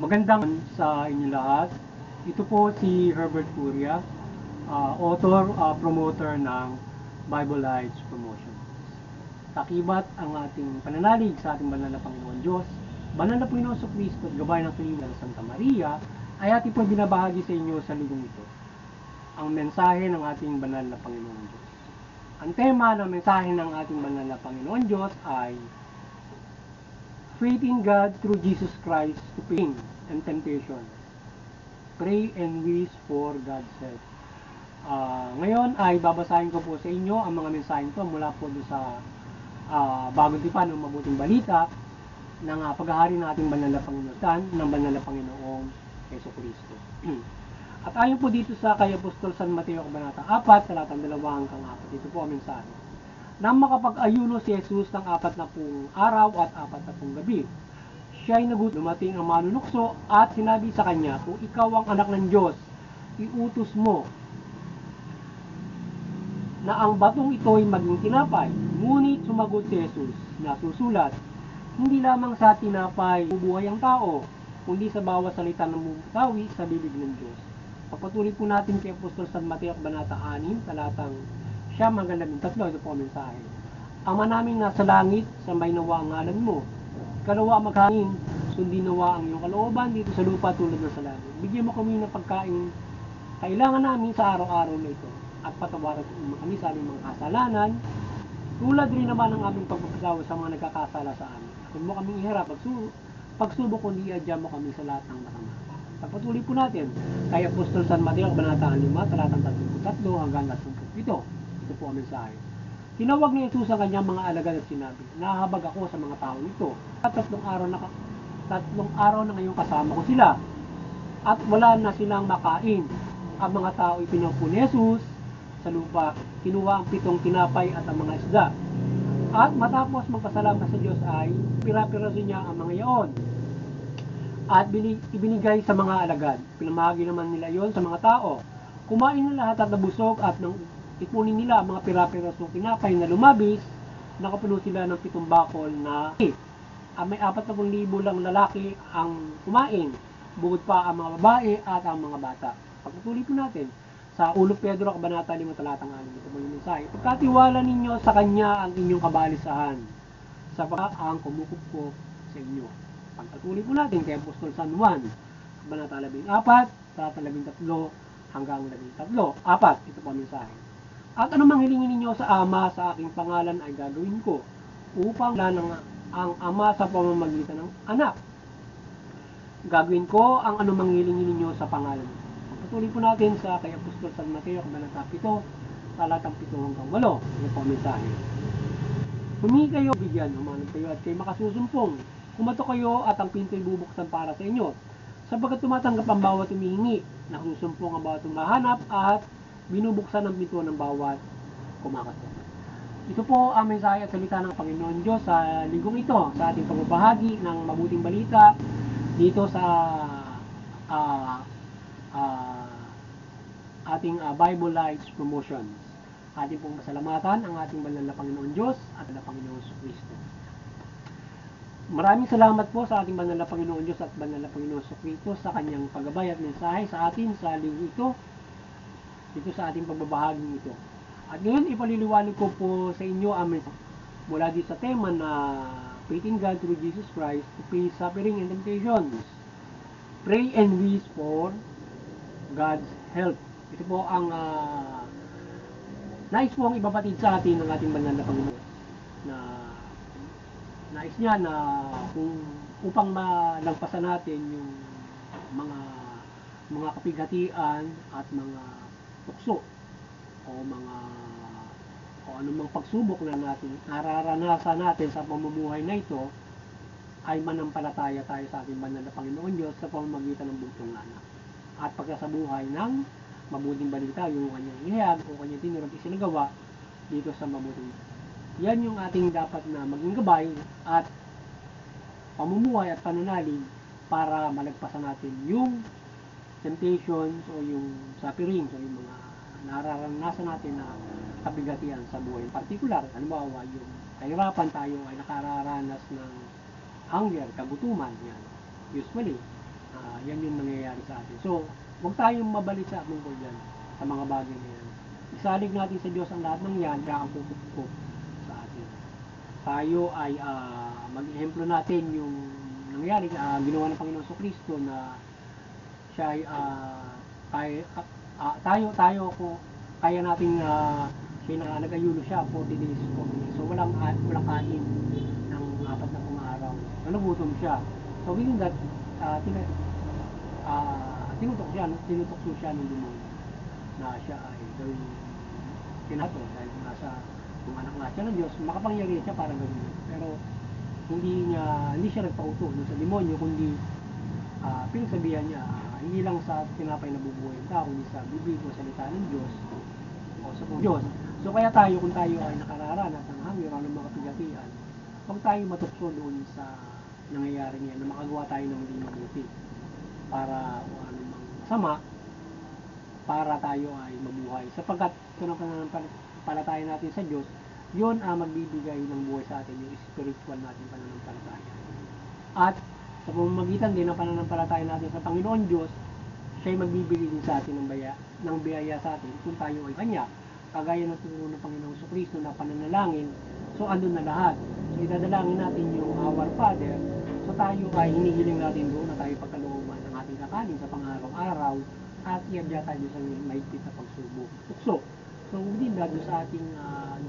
Magandang sa inyo lahat. Ito po si Herbert Curia, author, promoter ng Bible Lights Promotion. Takibat ang ating pananalig sa ating banal na Panginoon Diyos, banal na Panginoon Kristo at gabay ng Kalingap ng Santa Maria, ay ating po binabahagi sa inyo sa linggong ito. Ang mensahe ng ating banal na Panginoon Diyos. Ang tema ng mensahe ng ating banal na Panginoon Diyos ay Faith in God through Jesus Christ to pain and temptation. Pray and wish for God's help. Ngayon ay babasahin ko po sa inyo ang mga mensahe ito mula po sa Bagong Tipan ng Mabuting Balita ng paghahari ng ating banal na Panginoon ng banal na Panginoong Jesucristo. At ayon po dito sa kay Apostol San Mateo Kabanata 4, talatang 2 hanggang 4. Dito po ang mensahe. Nang makapag-ayuno si Jesus ng 40 araw at 40 gabi, siya ay dumating ang manunukso at sinabi sa kanya, kung ikaw ang anak ng Diyos, iutos mo na ang batong ito ay maging tinapay. Ngunit sumagot si Jesus, nasusulat, hindi lamang sa tinapay bubuhay ang tao, kundi sa bawat salita ng bumutawi sa bibig ng Diyos. Pagpatuloy po natin kay Apostol San Mateo Kabanata 6, talatang 13. Ito po ang mensahe. Ama namin nasa langit, sambay nawa ang ngalan mo. Kalawa maghangin, sundin nawa ang iyong kalooban dito sa lupa tulad ng sa langit. Bigyan mo kami ng pagkain kailangan namin sa araw-araw na ito. At patawaran mo kami sa aming mga kasalanan, tulad rin naman ng aming pagpapasawa sa mga nagkakasala sa amin. Huwag mo kaming iharap, pagsubok kundi iadya mo kami sa lahat ng masama. Pagpatuloy po natin kay Apostol San Mateo Kabanata 5, talatang 33 hanggang 37. Ito po ang mensahe. Tinawag ni Jesus ang kanyang mga alagad at sinabi, nahahabag ako sa mga tao nito. At tatlong araw na ngayon kasama ko sila. At wala na silang makain. Ang mga tao ipinaupo ni Jesus sa lupa. Kinuha ang 7 tinapay at ang mga isda. At matapos magpasalamat sa Diyos ay pira-piraso niya ang mga iyon. At ibinigay sa mga alagad. Pinamahagi naman nila yon sa mga tao. Kumain na lahat at nabusog at nang ipunin nila ang mga pira-pirasong tinapay na lumabis, nakapuno sila ng 7 bakol na may 40,000 lang lalaki ang kumain, bukod pa ang mga babae at ang mga bata. Pagpatuloy po natin sa Ulo Pedro Kabanata 5, talatang 6. Ito po yung mensahe. Pagkatiwala ninyo sa Kanya ang inyong kabalisahan, sapagkat ang kumukupo sa inyo. Pagpatuloy po natin kay Apostol San Juan, Kabanata 14, talatang 13 hanggang 13. 4. Ito po ang mensahe. At anumang hilingin ninyo sa Ama sa aking pangalan ay gagawin ko, upang wala ang Ama sa pamamagitan ng Anak. Gagawin ko ang anumang hilingin ninyo sa pangalan. Patuloy po natin sa kay Apostol San Mateo Kabanata 7, talatang 7 hanggang 8. Ito po ang mensahe. Humingi kayo, bigyan, humanap kayo at kayo makasusumpong. Kumato kayo at ang pinto'y bubuksan para sa inyo. Sapagkat tumatanggap ang bawat humihingi, nakasusumpong ang bawat humahanap at binubuksan ang pinto ng bawat kumakato. Ito po ang mensahe at salita ng Panginoon Diyos sa linggong ito, sa ating pagbabahagi ng mabuting balita dito sa ating Bible Lights Promotions. Ating pong masalamatan ang ating banal na Panginoon Diyos at na Panginoon Kristo. Maraming salamat po sa ating banal na Panginoon Diyos at banal na Panginoon Kristo sa kanyang paggabay at mensahe sa atin sa linggong ito, dito sa ating pagbabahaging ito. At ngayon, ipaliliwanag ko po sa inyo ang mensahe mula dito sa tema na Faith in God through Jesus Christ to face suffering and temptations. Pray and wish for God's help. Ito po ang nais po ang ipabatid sa atin ng ating banal na Panginoon na nais niya na upang malagpasan natin yung mga kapighatian at mga tukso o anumang pagsubok na nararanasan natin sa pamumuhay na ito, ay manampalataya tayo sa ating banal na Panginoon Diyos sa pamamagitan ng bugtong anak at pagkasabuhay ng mabuting balita, yung kanyang inihayag o kanyang tinurang isinagawa dito sa mabuting. Yan yung ating dapat na maging gabay at pamumuhay at pananalig para malagpasan natin yung temptations o yung sufferings o yung mga nararanasan natin na kabigatian sa buhay. Partikular, halimbawa yung kahirapan, tayo ay nakararanas ng hunger, kagutuman, yan. Usually, yan yung nangyayari sa atin. So, huwag tayong mabalisa tungkol yan sa mga bagay na yan. Isalig natin sa Diyos ang lahat ng yan, kaya ang pupukpok sa atin. Tayo ay mag-ehemplo natin yung nangyari, ginawa ng Panginoon sa Kristo na siya ay tayo ko kaya nating siya na nag-ayuno siya 40 days. So walang kain ng 4 araw. Nagutom siya. So within that tinutok siya ng demonyo na siya ay gawin kinato dahil nasa kung anak nga siya ng Diyos, makapangyarihan siya para gawin yun. Pero hindi siya nagpauto sa demonyo, kundi pinagsabihan niya, hindi lang sa tinapay na bubuhay ang tao, kundi sa bibig o salita ng Diyos o sa Diyos. So kaya tayo, kung tayo ay nakararanas ng hangin o ng mga pigatian, huwag tayo matukso doon sa nangyayari niya na makagawa tayo ng hindi mabuti para o anumang sama para tayo ay mabuhay. Sapagkat ito ng pananampalataya natin sa Diyos, yun ang magbibigay ng buhay sa atin, yung spiritual natin pananampalataya. At sa pamamagitan din ng pananampalataya natin sa Panginoon Diyos, siya'y magbibigay din sa atin ng biyaya sa atin kung tayo ay Kanya. Kagaya ng turo ng Panginoong Kristo na pananalangin, so andun na lahat. So idadalangin natin yung Our Father, so tayo ay hinihiling natin doon na tayo pagkalooban ng ating kakanin sa pang-araw-araw at iadya tayo sa mahigpit na pagsubok. Tukso. So within that, sa ating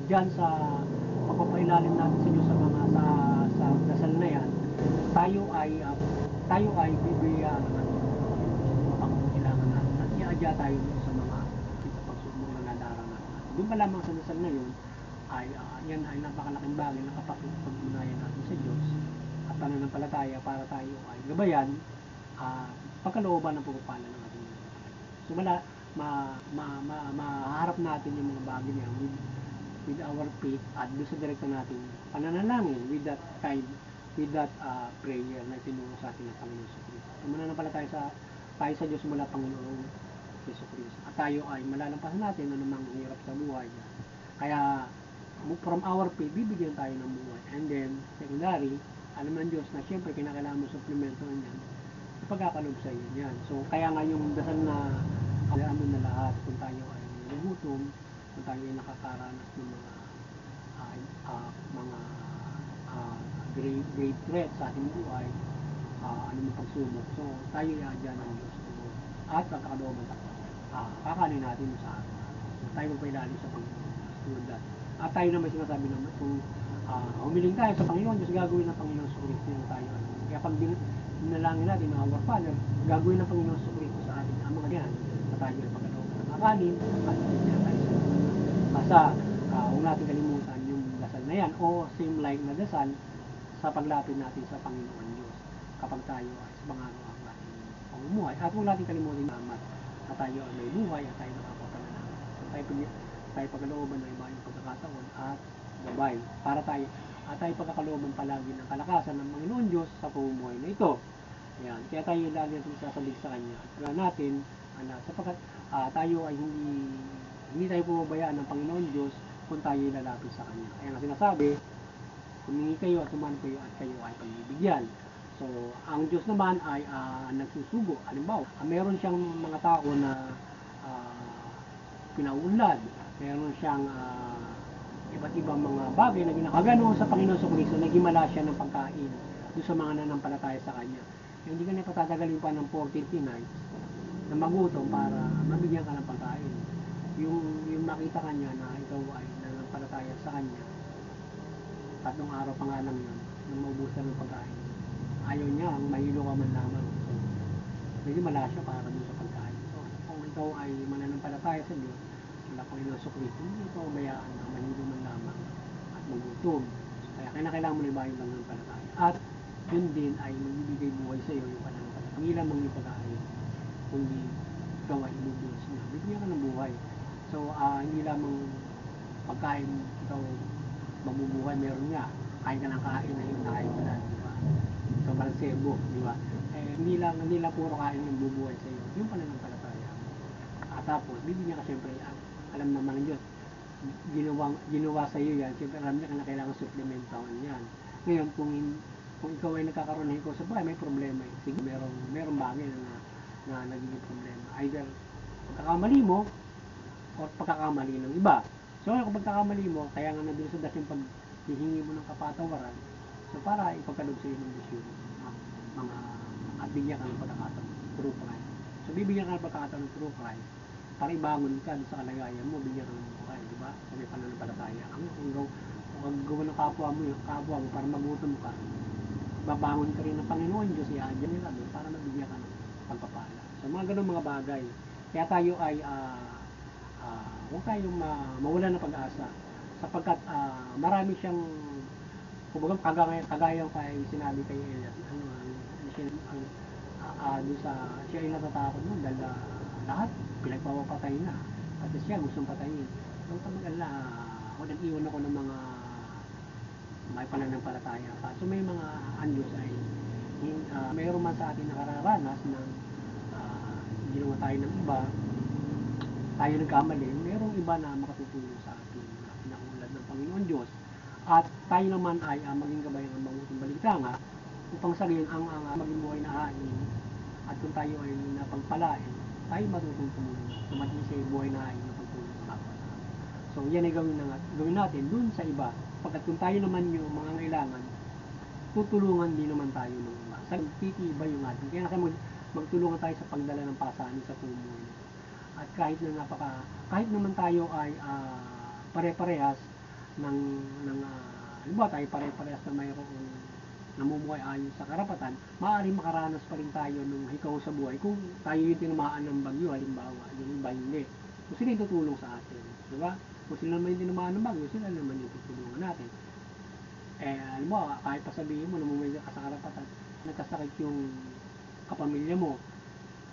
dyan sa pagpapailalim natin sa Diyos sa dasal na yan, tayo ay bibigyan ng pangangailangan natin at iadya tayo sa mga pagsubok na nadarama. Doon pa lamang sa dasal na yun, yan ay napakalaking bagay na kapag-unayan natin sa Diyos at pananampalataya para tayo ay gabayan pagkalooban ng pagpapala ng ating mga. So maharap natin yung mga bagay niya with our faith at doon sa direkta natin pananalangin with that prayer na tinuro sa atin ng Panginoon sa Kristo. So mananampalataya tayo sa Diyos mula Panginoon Yesu Kristo. At tayo ay malalampasan natin na namang hirap sa buhay. Kaya from our faith, bibigyan tayo ng buhay. And then, secondary, alam ng Diyos na siyempre kinakailangan mo suplemento niyan sa pagkakalob sa iyo yan. So, kaya nga yung dasal na ano na lahat, kung tayo ay nagutom, kung tayo ay nakakaranas ng mga great threat sa ating buhay, anumang pagsubok. So, tayo ay adyan ng Diyos. At pagkakalooban kakanin natin sa araw. Tayo magpailalim sa Panginoon. At tayo naman sinasabi naman kung humiling tayo sa Panginoon Diyos, gagawin ng Panginoon sa Kristo yung tayo. Kaya pag dinalangin natin ng Our Father, gagawin ng Panginoon sa Kristo sa atin ang mga yan na tayo ay pagkalooban ng kakanin at hindi tayo sa basta huwag natin kalimutan yung dasal na yan o same like na dasal sa paglapit natin sa Panginoon Diyos kapag tayo ay sa pangaraw-araw natin pamumuhay. At huwag natin kalimutan na tayo ay may buhay at tayo nakapapanalangin. So tayo pagkalooban ng iba yung pagkakataon at gabay para tayo pagkakalooban palagi ng kalakasan ng Panginoon Diyos sa pamumuhay na ito. Ayan. Kaya tayo lagi natin sasalig sa Kanya. At natin, sapagkat tayo ay hindi tayo pumabayaan ng Panginoon Diyos kung tayo lalapit sa Kanya. Kaya nga sinasabi, humingi kayo at tuman kayo at kayo ay pagbibigyan. So, ang Diyos naman ay nagsusugo. Halimbawa, meron siyang mga tao na pinauunlad. Meron siyang iba't ibang mga bagay na ginagawa sa Panginoon sa Kristo, nagimala siya ng pagkain doon sa mga nanampalataya sa Kanya. Hindi ka na patatagalin pa ng 40 nights na magutom para mabigyan ka ng pagkain. Yung makita kanya na ikaw ay nanampalataya sa Kanya, 3 araw pa nga lang yun, nang maubusan ng pagkain. Ayaw niya, ang mahilo ka man lamang. So, nagimala siya para doon sa pagkain. So, kung ikaw ay mananampalataya sa Diyos, wala Panginoon sa Kristo, hindi ito bayaan na mahilo man lamang at magutom. Kaya kailangan mo na iba yung pananampalataya. At yun din ay magbibigay buhay sa iyo yung pananampalataya. Hindi lamang yung pagkain, kundi ikaw ay inubulos na. Bibigyan ka ng buhay. So, hindi lamang pagkain ikaw mabubuhay, meron nga. Kain ka ng kain na yun, nakain mo na, di ba? Sobrang sebo, di ba? Hindi lang puro kain yung bubuhay sa iyo. Yung pananampalataya. At tapos, bibigyan ka siyempre, alam naman ng Diyos, ginawa sa iyo yan, siyempre alam niya na kailangan supplementawan yan. Ngayon, kung kung ikaw ay nagkakaroon ng hikaw sa buhay, may problema eh. Sige, merong bagay na nagiging problema. Either pagkakamali mo o pagkakamali ng iba. So kung pagkakamali mo, kaya nga nandun sa dating paghihingi mo ng kapatawaran, so para ipagkaloob sa iyo ng Diyos yun, mga at bigyan ka ng pagkakataon through Christ. So bibigyan ka ng pagkakataon through Christ para ibangon ka sa kalagayan mo, bigyan ka ng buhay, di ba? So may pananampalataya. Kung gawa ng kapwa mo para magutom ka, babangon ka rin ng Panginoon Diyos, iadyan nila doon para mabigyan ka ng pagpapala. So mga ganun mga bagay. Kaya tayo ay huwag tayong mawala ng pag-asa sapagkat marami siyang kumbaga kagaya kay sinabi kay Elias doon sa siya ay natatakot noon dahil lahat pinagpapatay na at siya gustong patayin. So mag-ala ako nag-iwan ako ng mga may pananampalataya pa. So may mga anlos ay mayroon man sa atin nakararanas ng ginawa tayo ng iba, tayo nagkamali, mayroong iba na makatutulong sa atin na pinaulad ng Panginoon Diyos. At tayo naman ay maging gabay ng mabuting balita nga upang sabihin ang maging buhay na hain at kung tayo ay napagpalain, tayo matutulong tumulong tumating sa buhay na hain na pagtulong sa kapwa. So yan ay gawin natin dun sa iba. Pagkat kung tayo naman yung mga ngailangan, tutulungan din naman tayo ng iba. Sa titiba yung atin. Kaya kasi magtulungan tayo sa pagdala ng pasanin sa tumulo. At kahit naman tayo ay pare-parehas halimbawa tayo pare-parehas na mayroong namumuhay ayon sa karapatan, maaaring makaranas pa rin tayo ng hikaw sa buhay kung tayo yung tinamaan ng bagyo, halimbawa, yung iba hindi. Kung sila yung tutulong sa atin, di ba? Kung sila naman yung tinamaan ng bagyo, sila naman yung tutulungan natin. Halimbawa, kahit pa sabihin mo, namumuhay ka sa karapatan, nagkasakit yung kapamilya mo,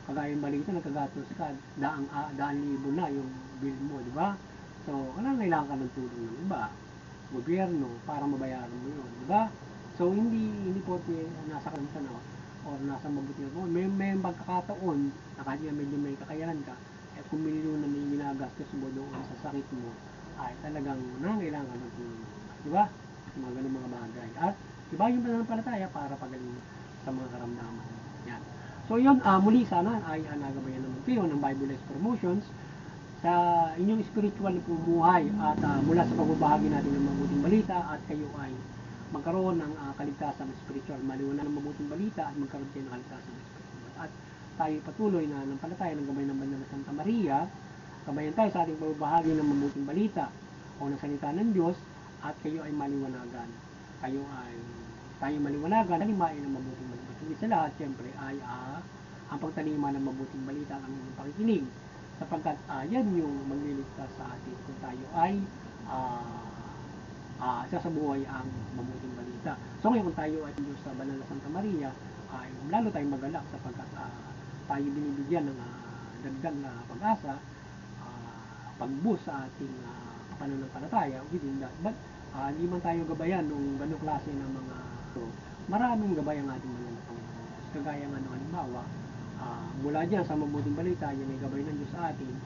kagaya yung balita, nagkagatos ka, daan libo na yung bill mo, di ba? So, kailangan ka ng tulong ng iba, gobyerno, para mabayaran mo yun, di ba? So, hindi po nasa kanita na o nasa mabuti na po. May pagkakataon na kahit medyo may kakayanan ka, at kung milyon na may ginagastos mo doon sa sakit mo, ay talagang nangailangan ka ng tulong. Di ba? Mga ganun mga bagay. At iba yung pananampalataya para pagaling sa mga karamdaman. Yan. So yun, muli sana ay nagabayan naman kayo ng Bible Life Promotions sa inyong spiritual na pumuhay at mula sa pagbabahagi natin ng mabuting balita at kayo ay magkaroon ng kaligtasan spiritual, maliwanan ng mabuting balita at magkaroon kayo ng kaligtasan spiritual. At tayo patuloy na nampalataya ng gabay ng Banal na Santa Maria, gabayan tayo sa ating pagbabahagi ng mabuting balita o ng salita ng Diyos at kayo ay maliwanagan. Tayo maliwanagan, talimain ng mabuting balita. Hindi sa lahat, siyempre, ay ang pagtalima ng mabuting balita at ang inyong pakikinig sapagkat yan yung magliligtas sa atin kung tayo ay sa buhay ang mabuting balita. So ngayon kung tayo ay Diyos sa Banal na Santa Maria, ay lalo tayong magalak sapagkat tayo binibigyan ng dagdag na pag-asa, pagbus sa ating pananampalataya within that. But hindi man tayo gabayan ng ganong klase ng mga maraming gabay ang ating Banal na Panginoon. Kagaya nga ng halimbawa, mula dyan sa mabuting balita, yan ay gabay ng Diyos sa atin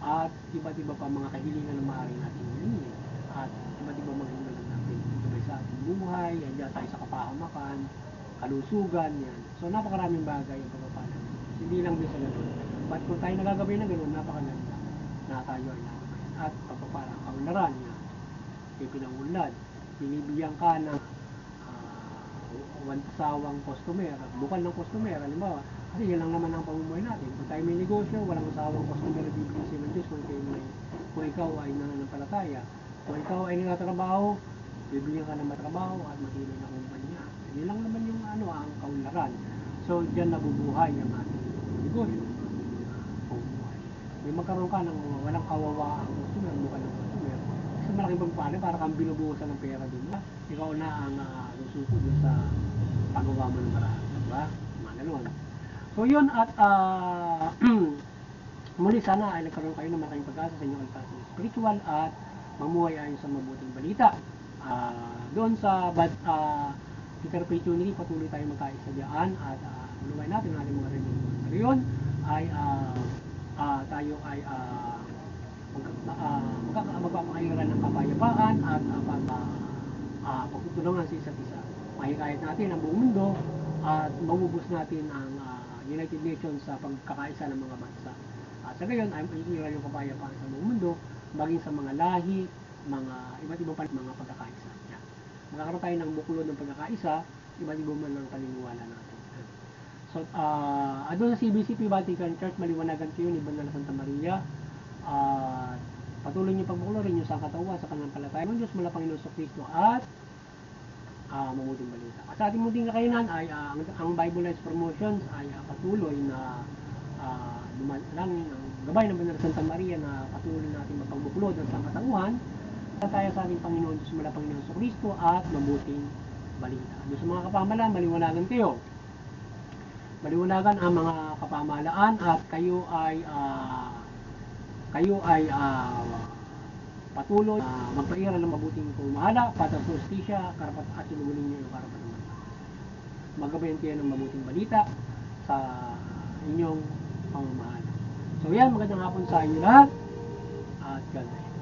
at iba't iba pa mga kahilingan na maaaring natin hilingin at iba't iba maghihiling natin gabay sa ating buhay, yan dyan tayo sa kapahamakan, kalusugan, yan. So napakaraming bagay ang pagpapalan. Hindi lang din sa ganun. But kung tayo nagagabay na ganun, napakaganda na tayo ay nagabayan. At pagpapalang kaunlaran yan, yung pinangunlad, binibigyan ka ng sawang customer, bukal ng customer, halimbawa, kasi yan lang naman ang pamumuhay natin. Kung tayo may negosyo, walang sawang customer na bibigyan sa Diyos kung ikaw ay nananampalataya. Kung ikaw ay nagtatrabaho, bibigyan ka ng matrabaho at matibay na kumpanya. Yan lang naman yung ang kaunlaran. So, diyan nabubuhay ang ating negosyo. Pamumuhay. May magkaroon ka ng walang kawawa ang customer, bukal ng customer. Kasi malaking pagpapala, para kang binubuhusan ng pera doon. Ikaw na ang susuko doon sa pagawa mo ng marami, diba? Mga ganun. So yun at muli sana ay nagkaroon kayo ng malaking pag-asa sa inyong kaligtasan spiritual at mamuhay ayon sa mabuting balita. Doon sa interpretunity, patuloy tayo magkaisadyaan atuluay natin ang ating mga religion. So yun ay tayo ay magpapakailan ng kapayapaan at pagtutulungan sa isa't isa. Mahikayat natin ang buong mundo at mabubus natin ang United Nations sa pagkakaisa ng mga bansa. Sa gayon ay maiiral yung kapayapaan sa buong mundo, maging sa mga lahi, mga iba't ibang mga pagkakaisa. Yan. Magkakaroon tayo ng buklod ng pagkakaisa, iba't ibang man ng paniniwala natin. So, doon sa CBCP Vatican Church, maliwanagan kayo ni Banal Santa Maria. Patuloy niyo pagbuklarin yung sangkatauhan sa pananampalataya ng Diyos mula Panginoon sa Kristo at mabuting balita. At sa ating munting kakayanan ay ang Bible Lives Promotions ay patuloy na dumalangin ang gabay ng Banal Santa Maria na patuloy natin mapagbuklod ang sangkatauhan tayo sa ating Panginoon Diyos mula Panginoon sa Kristo at mabuting balita. Doon sa mga kapamahalaan, maliwanagan kayo. Maliwanagan ang mga kapamahalaan at kayo ay patuloy magpairal ng mabuting pamamahala, patag sa hustisya, karapat at sinugulin niyo yung karapat ng mga. Magabayan kayo ng mabuting balita sa inyong pamamahala. So yan, magandang hapon sa inyo lahat at God bless.